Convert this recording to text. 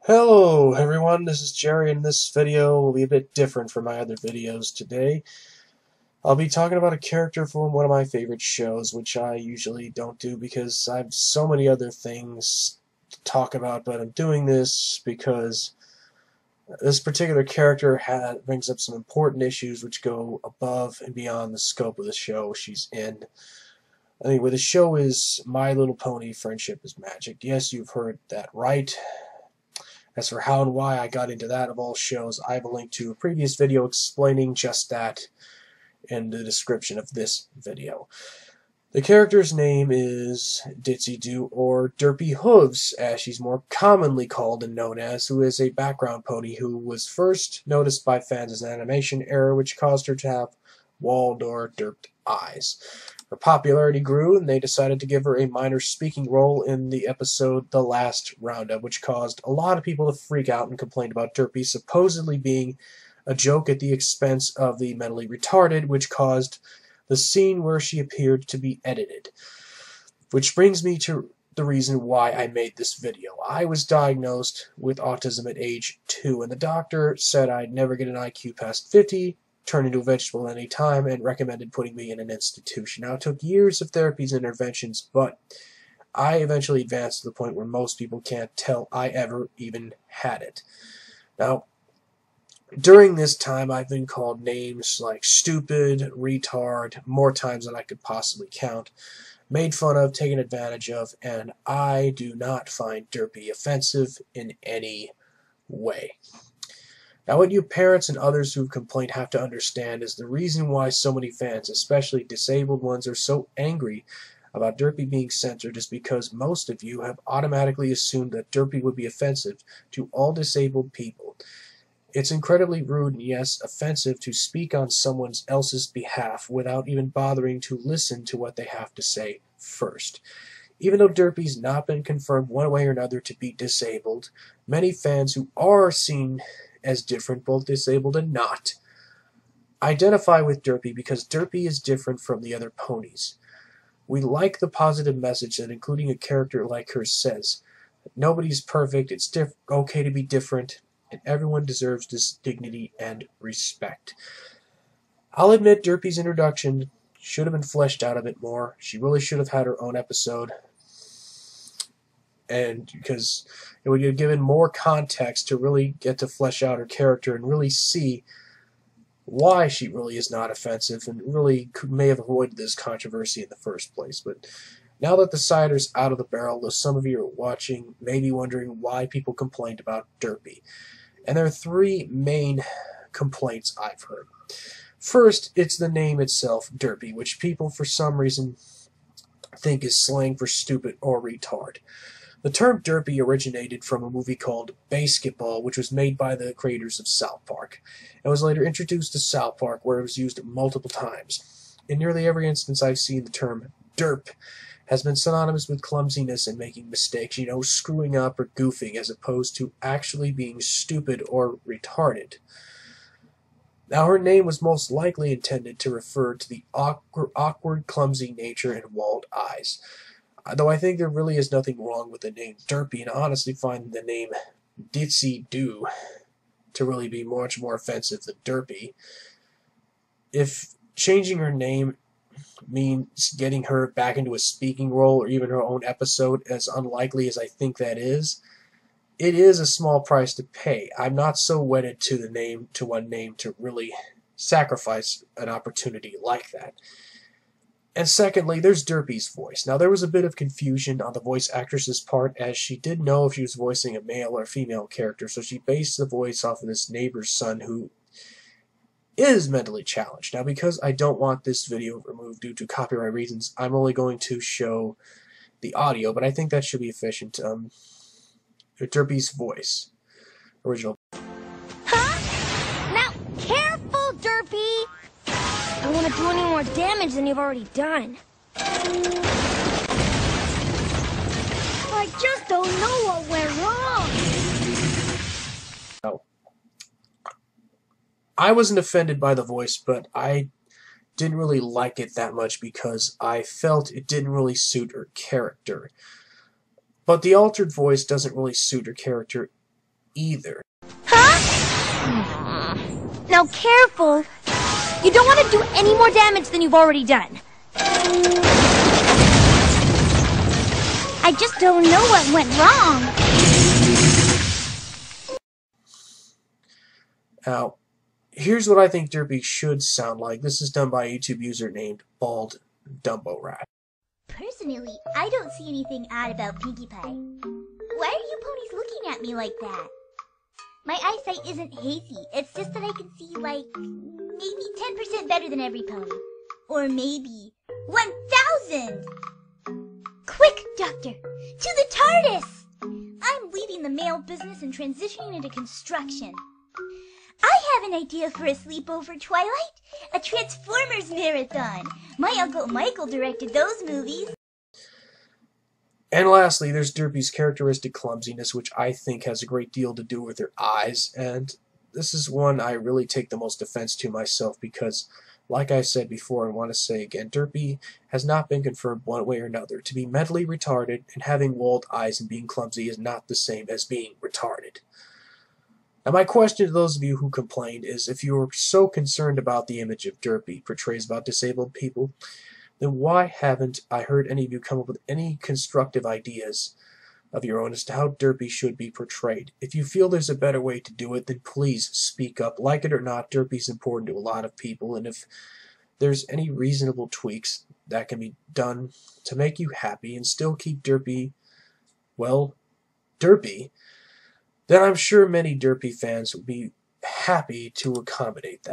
Hello everyone, this is Jerry, and this video will be a bit different from my other videos today. I'll be talking about a character from one of my favorite shows, which I usually don't do because I have so many other things to talk about, but I'm doing this because this particular character brings up some important issues which go above and beyond the scope of the show she's in. Anyway, the show is My Little Pony: Friendship is Magic. Yes, you've heard that right. As for how and why I got into that of all shows, I have a link to a previous video explaining just that in the description of this video. The character's name is Ditsy Doo, or Derpy Hooves, as she's more commonly called and known as, who is a background pony who was first noticed by fans as an animation error, which caused her to have walled or derped eyes. Her popularity grew, and they decided to give her a minor speaking role in the episode The Last Roundup, which caused a lot of people to freak out and complain about Derpy supposedly being a joke at the expense of the mentally retarded, which caused the scene where she appeared to be edited. Which brings me to the reason why I made this video. I was diagnosed with autism at age 2, and the doctor said I'd never get an IQ past 50, turn into a vegetable at any time, and recommended putting me in an institution. Now, it took years of therapies and interventions, but I eventually advanced to the point where most people can't tell I ever even had it. Now, during this time, I've been called names like stupid, retard, more times than I could possibly count, made fun of, taken advantage of, and I do not find Derpy offensive in any way. Now, what you parents and others who've complained have to understand is the reason why so many fans, especially disabled ones, are so angry about Derpy being censored is because most of you have automatically assumed that Derpy would be offensive to all disabled people. It's incredibly rude and, yes, offensive to speak on someone else's behalf without even bothering to listen to what they have to say first. Even though Derpy's not been confirmed one way or another to be disabled, many fans who are seen as different, both disabled and not, identify with Derpy because Derpy is different from the other ponies. We like the positive message that including a character like her says. Nobody's perfect, it's okay to be different, and everyone deserves this dignity and respect. I'll admit Derpy's introduction should have been fleshed out a bit more. She really should have had her own episode, and because it would have given more context to really get to flesh out her character and really see why she really is not offensive and really may have avoided this controversy in the first place. But now that the cider's out of the barrel, though some of you are watching may be wondering why people complained about Derpy. And there are three main complaints I've heard. First, it's the name itself, Derpy, which people for some reason think is slang for stupid or retard. The term Derpy originated from a movie called Basketball, which was made by the creators of South Park, and was later introduced to South Park, where it was used multiple times. In nearly every instance I've seen, the term derp has been synonymous with clumsiness and making mistakes, screwing up or goofing, as opposed to actually being stupid or retarded. Now, her name was most likely intended to refer to the awkward, clumsy nature and walled eyes. Though I think there really is nothing wrong with the name Derpy, and honestly find the name Ditsy Doo to really be much more offensive than Derpy. If changing her name means getting her back into a speaking role or even her own episode, as unlikely as I think that is, it is a small price to pay. I'm not so wedded to one name to really sacrifice an opportunity like that. And secondly, there's Derpy's voice. Now, there was a bit of confusion on the voice actress's part, as she didn't know if she was voicing a male or female character, so she based the voice off of this neighbor's son who is mentally challenged. Now, because I don't want this video removed due to copyright reasons, I'm only going to show the audio, but I think that should be efficient. Derpy's voice. Original. Huh? Now, careful, Derpy! I don't want to do any more damage than you've already done. I just don't know what went wrong. No. I wasn't offended by the voice, but I didn't really like it that much because I felt it didn't really suit her character. But the altered voice doesn't really suit her character either. Huh? Now careful. You don't want to do any more damage than you've already done. I just don't know what went wrong. Now, here's what I think Derpy should sound like. This is done by a YouTube user named Bald Dumbo Rat. Personally, I don't see anything odd about Pinkie Pie. Why are you ponies looking at me like that? My eyesight isn't hazy. It's just that I can see, like, maybe 10% better than every pony. Or maybe 1,000! Quick, Doctor! To the TARDIS! I'm leaving the mail business and transitioning into construction. I have an idea for a sleepover, Twilight. A Transformers marathon. My Uncle Michael directed those movies. And lastly, there's Derpy's characteristic clumsiness, which I think has a great deal to do with her eyes, and this is one I really take the most offense to myself because, like I said before and want to say again, Derpy has not been confirmed one way or another. To be mentally retarded and having walled eyes and being clumsy is not the same as being retarded. Now my question to those of you who complained is, if you are so concerned about the image of Derpy portrays about disabled people, then why haven't I heard any of you come up with any constructive ideas of your own as to how Derpy should be portrayed? If you feel there's a better way to do it, then please speak up. Like it or not, Derpy's important to a lot of people, and if there's any reasonable tweaks that can be done to make you happy and still keep Derpy, well, Derpy, then I'm sure many Derpy fans would be happy to accommodate that.